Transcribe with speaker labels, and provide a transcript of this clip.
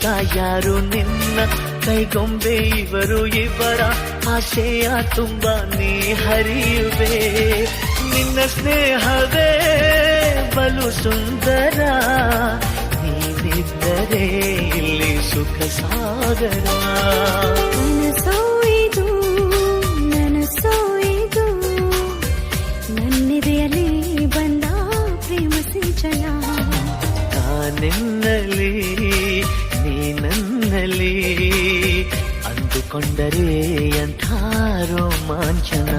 Speaker 1: ಅಂತ ಯಾರು ನಿನ್ನ ಕೈಗೊಂಬೆ ಇವರು ಇವರ ಆಶೆಯ ತುಂಬ ನೀ ಹರಿಯುವೆ ನಿನ್ನ ಸ್ನೇಹವೇ ಬಲು ಸುಂದರ ನೀನಿದ್ದರೆ ಇಲ್ಲಿ ಸುಖ ಸಾಗರ
Speaker 2: ನನಸೋಯಿದು ನನಸೋಯಿದು ನನ್ನೆದೆಯಲ್ಲಿ ಬಂದ ಪ್ರೇಮ ಸಿಂಚನ
Speaker 1: ನಾನೆನ್ನಲಿ ನೀನನ್ನಲಿ ಅಂದುಕೊಂಡರೆ ಅಂಥ ರೋಮಾಂಚನ